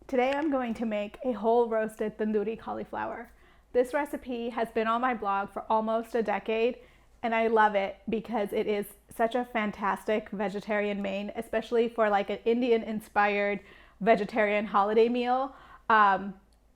Today I'm going to make a whole roasted tandoori cauliflower. This recipe has been on my blog for almost a decade and I love it because it is such a fantastic vegetarian main, especially for like an Indian inspired vegetarian holiday meal. I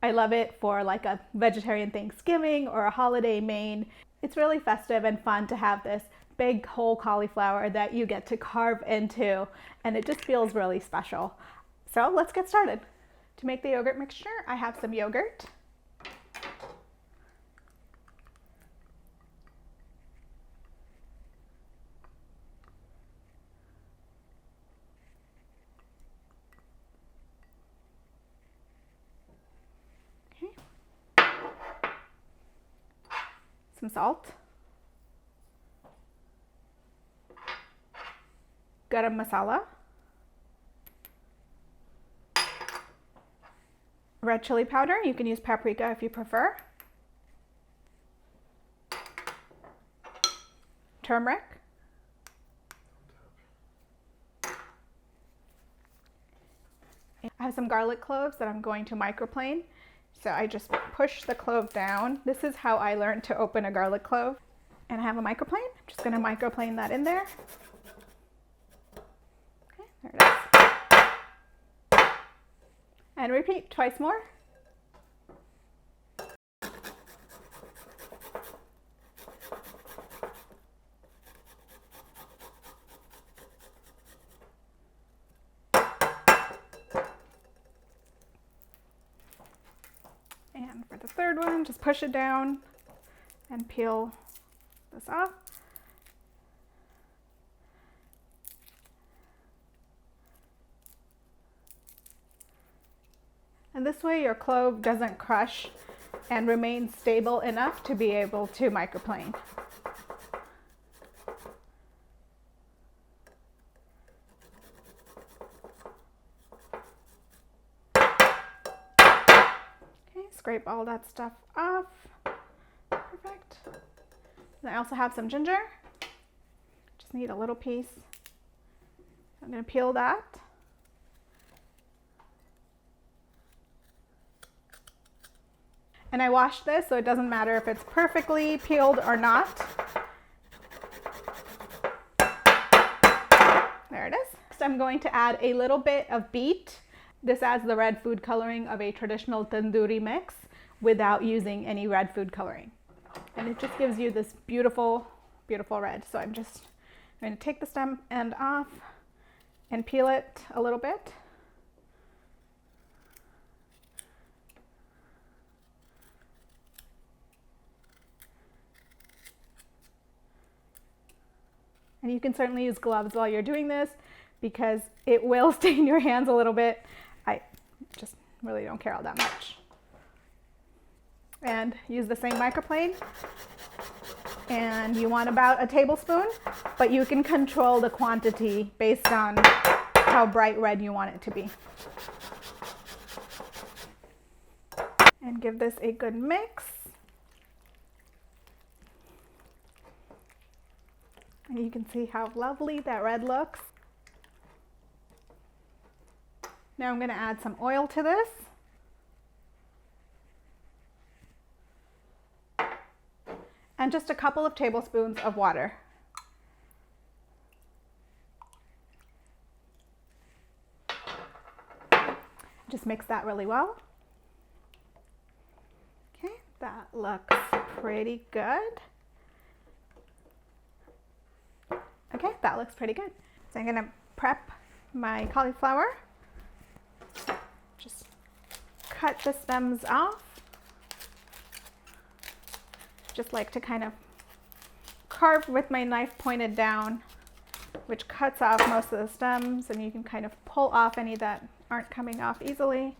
love it for like a vegetarian Thanksgiving or a holiday main. It's really festive and fun to have this big whole cauliflower that you get to carve into, and it just feels really special. So let's get started. To make the yogurt mixture, I have some yogurt, some salt, garam masala, red chili powder. You can use paprika if you prefer, turmeric, I have some garlic cloves that I'm going to microplane. So I just push the clove down. This is how I learned to open a garlic clove. And I have a microplane. I'm just going to microplane that in there. Okay, there it is. And repeat twice more. And for the third one, just push it down and peel this off. And this way your clove doesn't crush and remains stable enough to be able to microplane. Scrape all that stuff off. Perfect. And I also have some ginger. Just need a little piece. I'm going to peel that. And I washed this, so it doesn't matter if it's perfectly peeled or not. There it is. Next, I'm going to add a little bit of beet. This adds the red food coloring of a traditional tandoori mix without using any red food coloring. And it just gives you this beautiful, beautiful red. So I'm going to take the stem end off and peel it a little bit. And you can certainly use gloves while you're doing this because it will stain your hands a little bit. I just really don't care all that much. And use the same microplane. And you want about a tablespoon, but you can control the quantity based on how bright red you want it to be. And give this a good mix. And you can see how lovely that red looks. Now I'm going to add some oil to this. And just a couple of tablespoons of water. Just mix that really well. Okay, that looks pretty good. Okay, that looks pretty good. So I'm going to prep my cauliflower. Just cut the stems off. Just like to kind of carve with my knife pointed down, which cuts off most of the stems, and you can kind of pull off any that aren't coming off easily.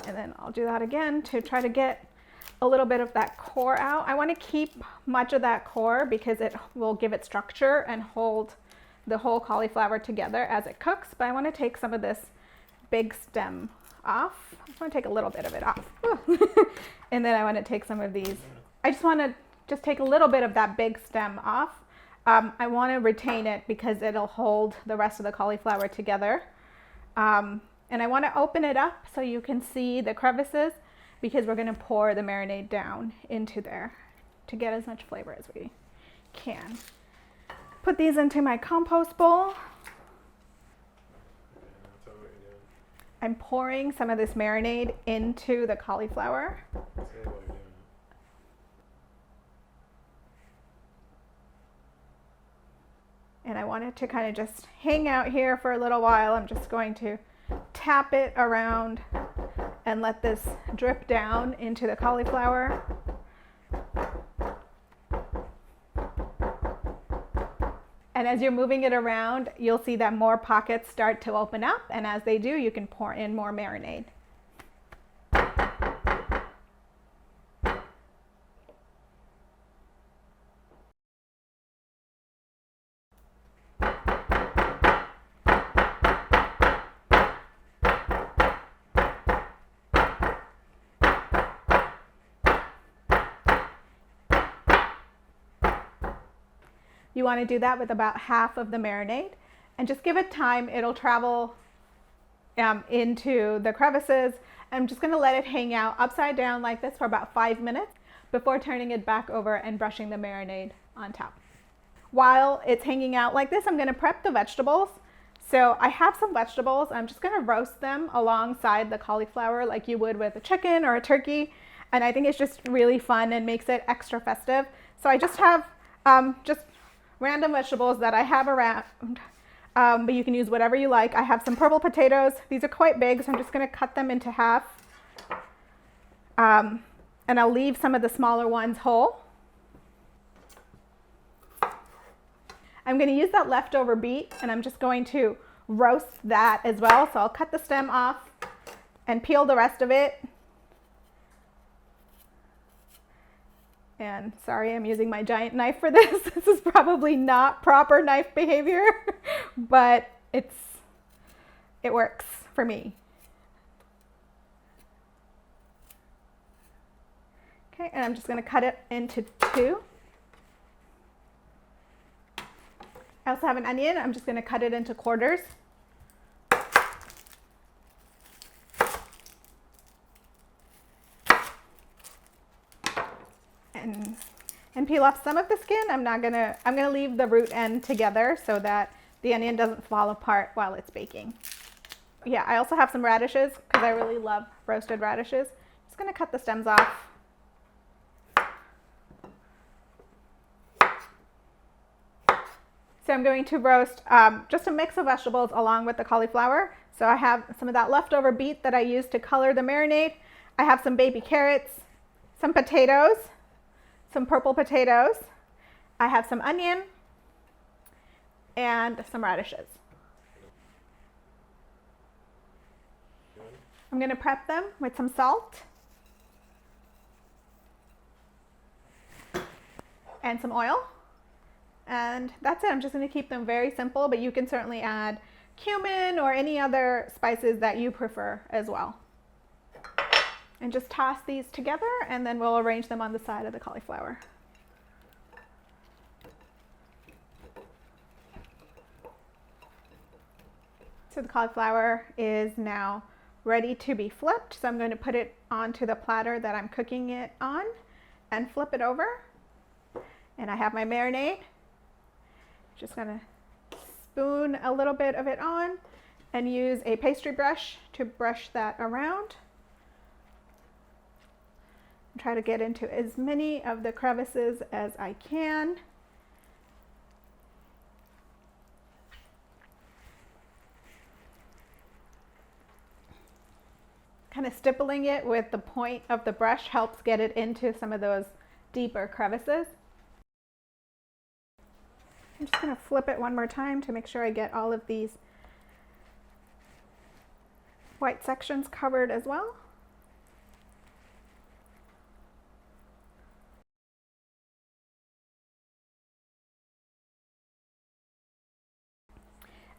And then I'll do that again to try to get a little bit of that core out. I want to keep much of that core because it will give it structure and hold the whole cauliflower together as it cooks, but I want to take some of this big stem off. I just want to take a little bit of it off. And then I want to take some of these. I just want to take a little bit of that big stem off. I want to retain it because it'll hold the rest of the cauliflower together. And I want to open it up so you can see the crevices, because we're going to pour the marinade down into there to get as much flavor as we can. Put these into my compost bowl. I'm pouring some of this marinade into the cauliflower. And I want it to kind of just hang out here for a little while. I'm just going to tap it around and let this drip down into the cauliflower. And as you're moving it around, you'll see that more pockets start to open up, and as they do, you can pour in more marinade. You want to do that with about half of the marinade, and just give it time. It'll travel into the crevices. I'm just going to let it hang out upside down like this for about 5 minutes before turning it back over and brushing the marinade on top. While it's hanging out like this, I'm going to prep the vegetables. So I have some vegetables. I'm just going to roast them alongside the cauliflower like you would with a chicken or a turkey. And I think it's just really fun and makes it extra festive. So I just have just random vegetables that I have around, but you can use whatever you like. I have some purple potatoes. These are quite big, so I'm just going to cut them into half. And I'll leave some of the smaller ones whole. I'm going to use that leftover beet, and I'm just going to roast that as well. So I'll cut the stem off and peel the rest of it. And sorry, I'm using my giant knife for this. This is probably not proper knife behavior, but it works for me. Okay, and I'm just going to cut it into two. I also have an onion. I'm just going to cut it into quarters. And peel off some of the skin. I'm gonna leave the root end together so that the onion doesn't fall apart while it's baking. Yeah, I also have some radishes because I really love roasted radishes. Just gonna cut the stems off. So I'm going to roast just a mix of vegetables along with the cauliflower. So I have some of that leftover beet that I used to color the marinade. I have some baby carrots, some potatoes, some purple potatoes. I have some onion and some radishes. I'm going to prep them with some salt and some oil. And that's it. I'm just going to keep them very simple, but you can certainly add cumin or any other spices that you prefer as well. And just toss these together, and then we'll arrange them on the side of the cauliflower. So the cauliflower is now ready to be flipped. So I'm going to put it onto the platter that I'm cooking it on and flip it over. And I have my marinade. Just going to spoon a little bit of it on and use a pastry brush to brush that around. Try to get into as many of the crevices as I can. Kind of stippling it with the point of the brush helps get it into some of those deeper crevices. I'm just going to flip it one more time to make sure I get all of these white sections covered as well.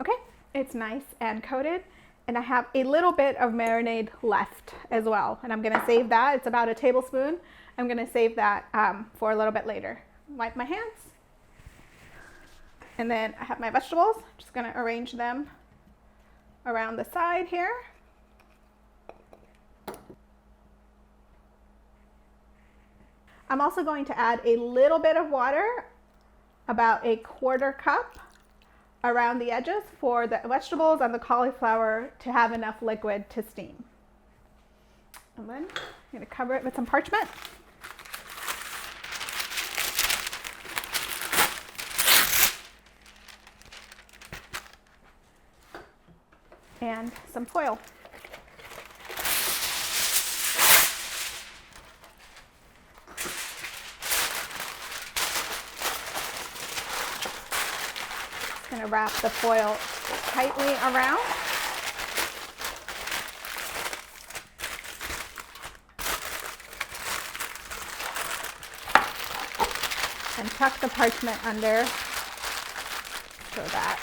Okay, it's nice and coated, and I have a little bit of marinade left as well, and I'm going to save that. It's about a tablespoon. I'm going to save that for a little bit later. Wipe my hands, and then I have my vegetables. Just going to arrange them around the side here. I'm also going to add a little bit of water, about a 1/4 cup, around the edges for the vegetables and the cauliflower to have enough liquid to steam. And then I'm going to cover it with some parchment. And some foil. Just going to wrap the foil tightly around. And tuck the parchment under so that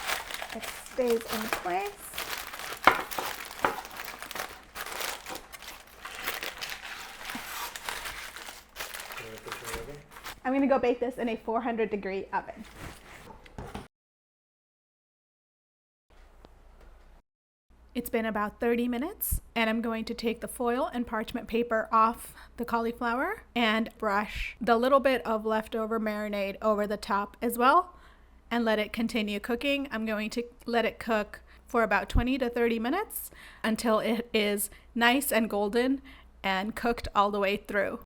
it stays in place. I'm going to go bake this in a 400-degree oven. It's been about 30 minutes, and I'm going to take the foil and parchment paper off the cauliflower and brush the little bit of leftover marinade over the top as well and let it continue cooking. I'm going to let it cook for about 20 to 30 minutes until it is nice and golden and cooked all the way through.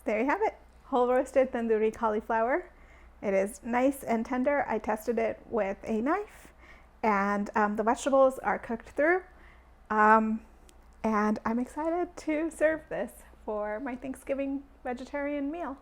There you have it, whole roasted tandoori cauliflower. It is nice and tender. I tested it with a knife, and the vegetables are cooked through. And I'm excited to serve this for my Thanksgiving vegetarian meal.